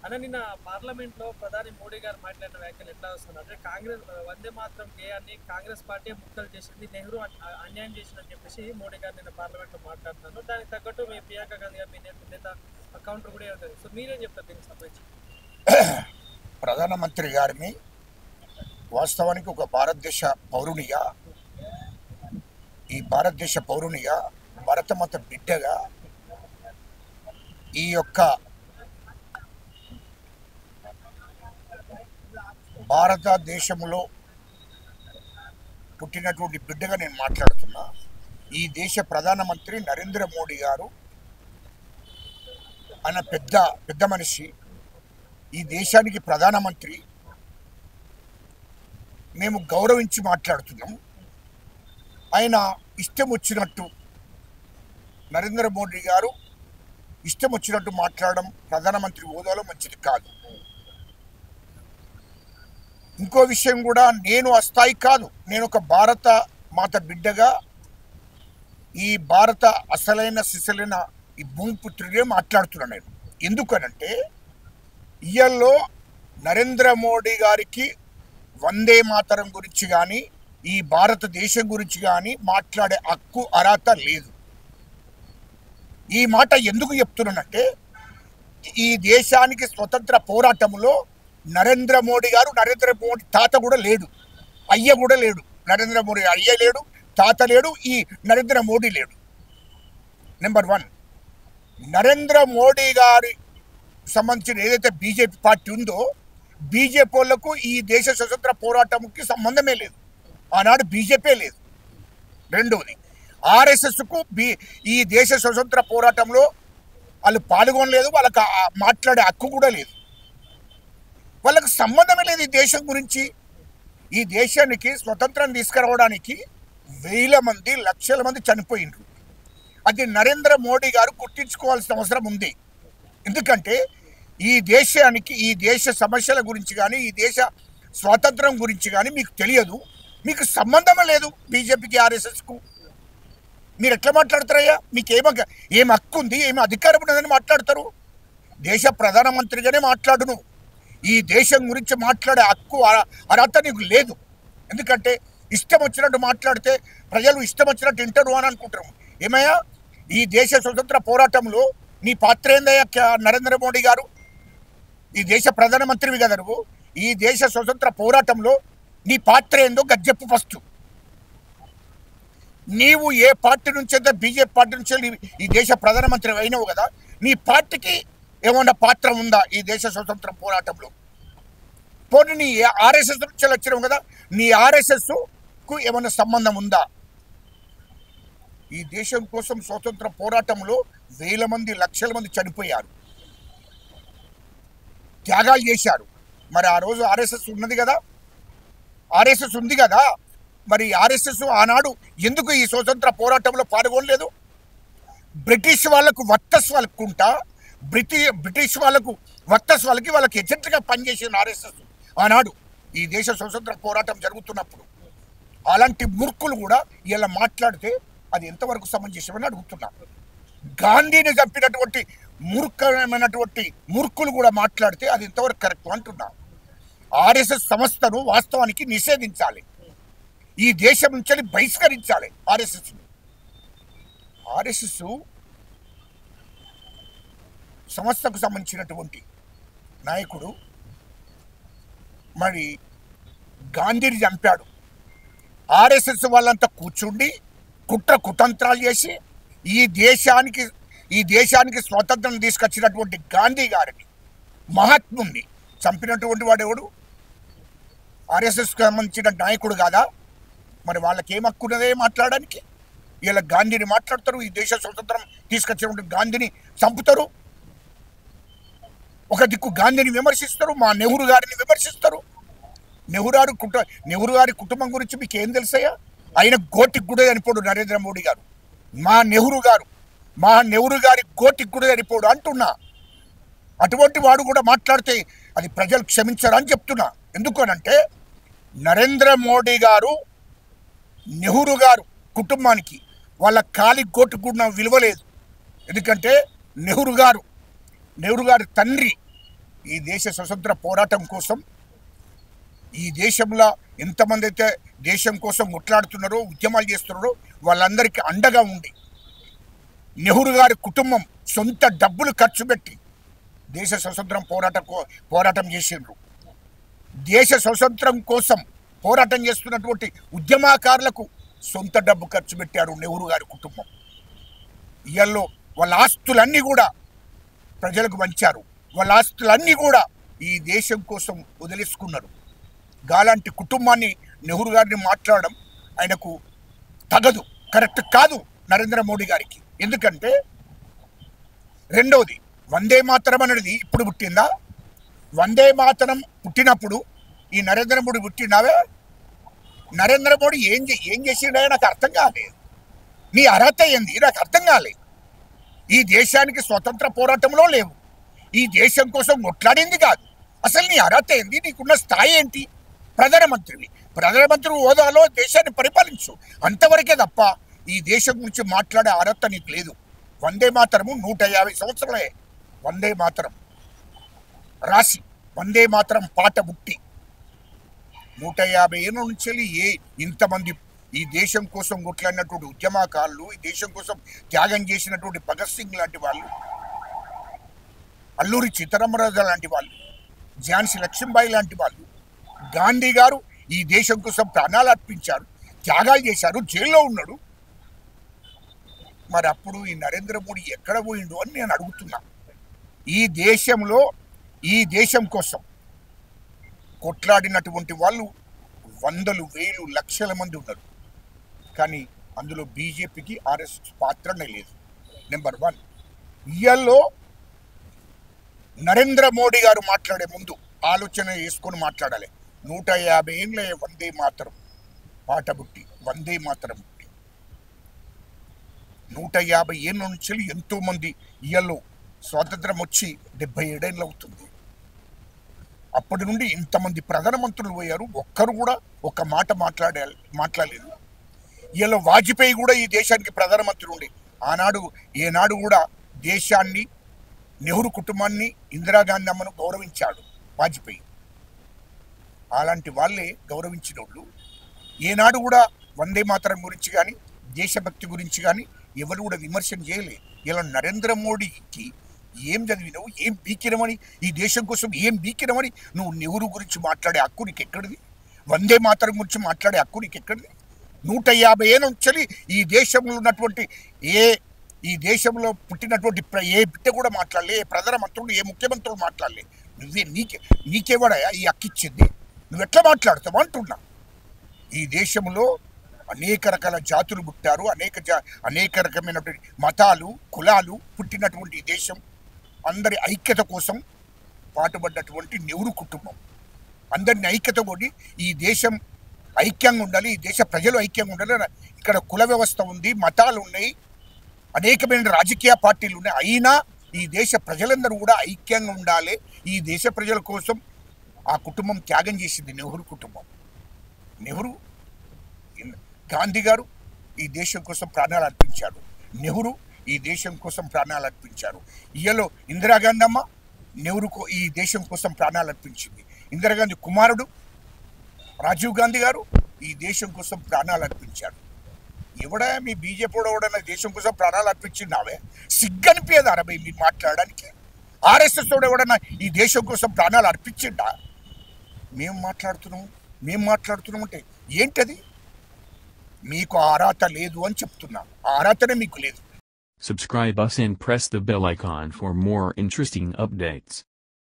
అన్న నిన్న పార్లమెంట్లో ప్రధాని మోడీ గారు మాట్లాడిన వ్యాఖ్యలు ఎట్లా వస్తున్నారు అంటే కాంగ్రెస్ వందే మాత్రం గేయాన్ని కాంగ్రెస్ పార్టీ ముక్కలు చేసింది, నెహ్రూ అన్యాయం చేసిందని చెప్పేసి మోడీ గారు నిన్న పార్లమెంట్లో మాట్లాడుతున్నారు. దానికి తగ్గట్టు మీ ప్రియాంక గాంధీ గారు మీ నేత కౌంటర్ కూడా ఉంటుంది. సో మీరేం చెప్తారు దీనికి సంబంధించి? ప్రధానమంత్రి గారిని వాస్తవానికి ఒక భారతదేశ పౌరునిగా, ఈ భారతదేశ పౌరునిగా, భరతమాత బిడ్డగా ఈ యొక్క భారతదేశంలో పుట్టినటువంటి బిడ్డగా నేను మాట్లాడుతున్నా. ఈ దేశ ప్రధానమంత్రి నరేంద్ర మోడీ గారు ఆయన పెద్ద మనిషి, ఈ దేశానికి ప్రధానమంత్రి. మేము గౌరవించి మాట్లాడుతున్నాం. ఆయన ఇష్టం వచ్చినట్టు, నరేంద్ర మోడీ గారు ఇష్టం వచ్చినట్టు మాట్లాడడం ప్రధానమంత్రి హోదాలో మంచిది కాదు. ఇంకో విషయం కూడా, నేను అస్థాయి కాదు, నేను ఒక భారత మాత బిడ్డగా, ఈ భారత అసలైన సిసలైన ఈ భూమిపుత్రుడే మాట్లాడుతున్నాను నేను. ఎందుకనంటే ఇయల్లో నరేంద్ర మోడీ గారికి వందే మాతరం గురించి కానీ, ఈ భారతదేశం గురించి కానీ మాట్లాడే హక్కు అర్హత లేదు. ఈ మాట ఎందుకు చెప్తున్నానంటే, ఈ దేశానికి స్వతంత్ర పోరాటంలో నరేంద్ర మోడీ గారు, నరేంద్ర మోడీ తాత కూడా లేడు, అయ్య కూడా లేడు. నరేంద్ర మోడీ అయ్య లేడు, తాత లేడు, ఈ నరేంద్ర మోడీ లేడు. నెంబర్ 1, నరేంద్ర మోడీ గారి సంబంధించిన ఏదైతే బీజేపీ పార్టీ ఉందో, బీజేపీ వాళ్ళకు ఈ దేశ స్వతంత్ర పోరాటంకి సంబంధమే లేదు. ఆనాడు బీజేపీ లేదు. రెండవది, ఆర్ఎస్ఎస్కు ఈ దేశ స్వతంత్ర పోరాటంలో వాళ్ళు పాల్గొనలేదు, వాళ్ళకి మాట్లాడే హక్కు కూడా లేదు. వాళ్ళకి సంబంధమే లేదు ఈ దేశం గురించి. ఈ దేశానికి స్వతంత్రం తీసుకురావడానికి వేల మంది, లక్షల మంది చనిపోయినరు. అది నరేంద్ర మోడీ గారు గుర్తించుకోవాల్సిన అవసరం ఉంది. ఎందుకంటే ఈ దేశానికి, ఈ దేశ సమస్యల గురించి కానీ, ఈ దేశ స్వాతంత్రం గురించి కానీ మీకు తెలియదు, మీకు సంబంధమే లేదు బీజేపీకి, ఆర్ఎస్ఎస్కు. మీరు ఎట్లా మాట్లాడతారయ్యా? మీకు ఏం హక్కు ఉంది, ఏమి అధికారం ఉన్నదని మాట్లాడతారు? దేశ ప్రధానమంత్రిగానే మాట్లాడును, ఈ దేశం గురించి మాట్లాడే హక్కు అర్హత నీకు లేదు. ఎందుకంటే ఇష్టం వచ్చినట్టు మాట్లాడితే ప్రజలు ఇష్టం వచ్చినట్టు వింటారు అని అనుకుంటారు. ఏమయ్యా, ఈ దేశ స్వతంత్ర పోరాటంలో నీ పాత్ర ఏందయ్యా? నరేంద్ర మోడీ గారు ఈ దేశ ప్రధానమంత్రివి కదా నువ్వు. ఈ దేశ స్వతంత్ర పోరాటంలో నీ పాత్ర ఏందో గజ్జెప్పు ఫస్ట్. నీవు ఏ పార్టీ నుంచి అయితే, బీజేపీ పార్టీ నుంచి ఈ దేశ ప్రధానమంత్రి అయినావు కదా, నీ పార్టీకి ఏమన్నా పాత్ర ఉందా ఈ దేశ స్వతంత్ర పోరాటంలో? పోనీ నీ ఆర్ఎస్ఎస్ నుంచి వచ్చినావు కదా, నీ ఆర్ఎస్ఎస్కు ఏమన్నా సంబంధం ఉందా? ఈ దేశం కోసం స్వతంత్ర పోరాటంలో వేల మంది, లక్షల మంది చనిపోయారు, త్యాగాలు చేశారు. మరి ఆ రోజు ఆర్ఎస్ఎస్ ఉన్నది కదా, ఆర్ఎస్ఎస్ ఉంది కదా. మరి ఆర్ఎస్ఎస్ ఆనాడు ఎందుకు ఈ స్వతంత్ర పోరాటంలో పాల్గొనలేదు? బ్రిటిష్ వాళ్ళకు వర్చస్వాలకుంటా, బ్రిటిష్ వాళ్ళకు వర్చస్వాలకి వాళ్ళకి ఎజెంట్గా పనిచేసిన ఆర్ఎస్ఎస్ ఆనాడు ఈ దేశ స్వతంత్ర పోరాటం జరుగుతున్నప్పుడు. అలాంటి మూర్ఖులు కూడా ఇలా మాట్లాడితే అది ఎంతవరకు సమంజసమని అడుగుతున్నా. గాంధీని చంపినటువంటి మూర్ఖమైనటువంటి మూర్ఖులు కూడా మాట్లాడితే అది ఎంతవరకు కరెక్ట్ అంటున్నా. ఆర్ఎస్ఎస్ సంస్థను వాస్తవానికి నిషేధించాలి, ఈ దేశం నుంచి బహిష్కరించాలి ఆర్ఎస్ఎస్ని. ఆర్ఎస్ఎస్ సంస్థకు సంబంధించినటువంటి నాయకుడు మరి గాంధీని చంపాడు. ఆర్ఎస్ఎస్ వాళ్ళంతా కూర్చుండి కుట్రకుతంత్రాలు చేసి ఈ దేశానికి స్వాతంత్రం తీసుకొచ్చినటువంటి గాంధీ గారిని, మహాత్ముని చంపినటువంటి వాడెవడు? ఆర్ఎస్ఎస్కి సంబంధించిన నాయకుడు కాదా? మరి వాళ్ళకి ఏం హక్కున్నదే మాట్లాడడానికి? ఇలా గాంధీని మాట్లాడతారు, ఈ దేశ స్వతంత్రం తీసుకొచ్చినటువంటి గాంధీని చంపుతారు. ఒక దిక్కు గాంధీని విమర్శిస్తారు, మా నెహ్రూ గారిని విమర్శిస్తారు. నెహ్రూ గారి కుటుంబం గురించి మీకు ఏం తెలుసయ్యా? ఆయన గోటికి కూడా చనిపోడు నరేంద్ర మోడీ గారు. మా నెహ్రూ గారి గోటికి కూడా చనిపోడు అంటున్నా. అటువంటి వాడు కూడా మాట్లాడితే అది ప్రజలు క్షమించరని చెప్తున్నా. ఎందుకనంటే నరేంద్ర మోడీ గారు, నెహ్రూ గారు కుటుంబానికి వాళ్ళ కాలి గోటు కూడా విలువ లేదు. ఎందుకంటే నెహ్రూ గారి తండ్రి ఈ దేశ స్వతంత్ర పోరాటం కోసం ఈ దేశంలో ఎంతమంది అయితే దేశం కోసం కొట్లాడుతున్నారో ఉద్యమాలు చేస్తున్నారో వాళ్ళందరికీ అండగా ఉండి నెహ్రూ గారి కుటుంబం సొంత డబ్బులు ఖర్చు పెట్టి దేశ స్వతంత్రం పోరాటం చేసిండ్రు. దేశ స్వతంత్రం కోసం పోరాటం చేస్తున్నటువంటి ఉద్యమకారులకు సొంత డబ్బు ఖర్చు పెట్టారు నెహ్రూ గారి కుటుంబం. ఇయల్లో వాళ్ళ ఆస్తులన్నీ కూడా ప్రజలకు పంచారు. వాళ్ళ ఆస్తులన్నీ కూడా ఈ దేశం కోసం వదిలేసుకున్నారు. గాలాంటి కుటుంబాన్ని నెహ్రూ గారిని మాట్లాడడం ఆయనకు తగదు, కరెక్ట్ కాదు నరేంద్ర మోడీ గారికి. ఎందుకంటే రెండవది, వందే మాతరం అనేది ఇప్పుడు పుట్టిందా? వందే మాతరం పుట్టినప్పుడు ఈ నరేంద్ర మోడీ పుట్టినావే? నరేంద్ర మోడీ ఏం చేసిండే నాకు అర్థం కాలేదు. నీ అర్హత ఏంది నాకు అర్థం కాలేదు. ఈ దేశానికి స్వతంత్ర పోరాటంలో లేవు, ఈ దేశం కోసం కొట్లాడింది కాదు. అసలు నీ అర్హత ఏంది? నీకున్న స్థాయి ఏంటి? ప్రధానమంత్రి హోదాలో దేశాన్ని పరిపాలించు, అంతవరకే తప్ప ఈ దేశం గురించి మాట్లాడే అర్హత నీకు లేదు. వందే మాతరము 150 సంవత్సరాలే వందే మాతరం రాసి వందే మాతరం పాట పుట్టి 150 ఏళ్ళ నుంచి ఇంతమంది ఈ దేశం కోసం కొట్లాడినటువంటి ఉద్యమకారులు, ఈ దేశం కోసం త్యాగం చేసినటువంటి భగత్ సింగ్ లాంటి వాళ్ళు, అల్లూరి సీతారామరాజు లాంటి వాళ్ళు, ఝాన్సీ లక్ష్మీబాయి లాంటి వాళ్ళు, గాంధీ గారు ఈ దేశం కోసం ప్రాణాలు అర్పించారు, త్యాగాలు చేశారు, జైల్లో ఉన్నాడు. మరి అప్పుడు ఈ నరేంద్ర మోడీ ఎక్కడ పోయిండు అని నేను అడుగుతున్నా. ఈ దేశం కోసం కొట్లాడినటువంటి వాళ్ళు వందలు, వేలు, లక్షల మంది ఉన్నారు. కానీ అందులో బీజేపీకి ఆర్ఎస్ఎస్ పాత్రనే లేదు. నెంబర్ 1, ఇయల్లో నరేంద్ర మోడీ గారు మాట్లాడే ముందు ఆలోచన చేసుకొని మాట్లాడాలి. 150 ఏళ్ళ వందే మాతరం పాట పుట్టి, వందే మాతరం పుట్టి 150 ఏళ్ళ నుంచి ఎంతో మంది ఇయల్లో స్వాతంత్రం వచ్చి 77 ఏళ్ళు అవుతుంది. అప్పటి నుండి ఇంతమంది ప్రధానమంత్రులు పోయారు, ఒక్కరు కూడా ఒక మాట మాట్లాడలేదు. ఇయల్లో వాజ్పేయి కూడా ఈ దేశానికి ప్రధానమంత్రి ఉండి ఏనాడు కూడా దేశాన్ని, నెహ్రూ కుటుంబాన్ని, ఇందిరాగాంధీ అమ్మను గౌరవించాడు వాజ్పేయి. అలాంటి వాళ్ళే గౌరవించిన వాళ్ళు ఏనాడు కూడా వందే మాతరం గురించి కానీ, దేశభక్తి గురించి కానీ ఎవరు కూడా విమర్శన చేయలే. ఇలా నరేంద్ర మోడీకి ఏం చదివినావు, ఏం బీకినమని, ఈ దేశం కోసం ఏం బీకినమని నువ్వు నెహ్రూ గురించి మాట్లాడే హక్కు నీకు ఎక్కడిది? వందే మాతరం గురించి మాట్లాడే హక్కు నీకు ఎక్కడిది? 150 ఏళ్ళ నుంచి ఈ దేశంలో ఉన్నటువంటి ఈ దేశంలో పుట్టినటువంటి ఏ బిడ్డ కూడా మాట్లాడలే, ఏ ప్రధానమంత్రులు, ఏ ముఖ్యమంత్రులు మాట్లాడలే. నీకెవడయా ఈ హక్కు ఇచ్చింది? నువ్వు ఎట్లా మాట్లాడతావు అంటున్నా. ఈ దేశంలో అనేక రకాల జాతులు పుట్టారు, అనేక రకమైనటువంటి మతాలు, కులాలు పుట్టినటువంటి దేశం. అందరి ఐక్యత కోసం పాటుపడ్డటువంటి నెహ్రూ కుటుంబం. అందరిని ఐక్యత కొట్టి ఈ దేశం ఐక్యంగా ఉండాలి, ఈ దేశ ప్రజలు ఐక్యంగా ఉండాలి. ఇక్కడ కుల వ్యవస్థ ఉంది, మతాలు ఉన్నాయి, అనేకమైన రాజకీయ పార్టీలు ఉన్నాయి. అయినా ఈ దేశ ప్రజలందరూ కూడా ఐక్యంగా ఉండాలి. ఈ దేశ ప్రజల కోసం ఆ కుటుంబం త్యాగం చేసింది నెహ్రూ కుటుంబం. గాంధీ గారు ఈ దేశం కోసం ప్రాణాలు అర్పించారు, నెహ్రూ ఈ దేశం కోసం ప్రాణాలు అర్పించారు. ఇయలో ఇందిరాగాంధీ అమ్మ నెహ్రూకు ఈ దేశం కోసం ప్రాణాలు అర్పించింది. ఇందిరాగాంధీ కుమారుడు రాజీవ్ గాంధీ గారు ఈ దేశం కోసం ప్రాణాలు అర్పించాడు. ఎవడా మీ బీజేపీ ఎవడన్నా దేశం కోసం ప్రాణాలు అర్పించిందావే? సిగ్గనిపించదు అరవై మీరు మాట్లాడడానికి. ఆర్ఎస్ఎస్ ఎవడన్నా ఈ దేశం కోసం ప్రాణాలు అర్పించిండా? మేము మాట్లాడుతున్నాం అంటే ఏంటది? మీకు అర్హత లేదు అని చెప్తున్నాను. ఆ అర్హతనే మీకు లేదు. Subscribe us and press the bell icon for more interesting updates.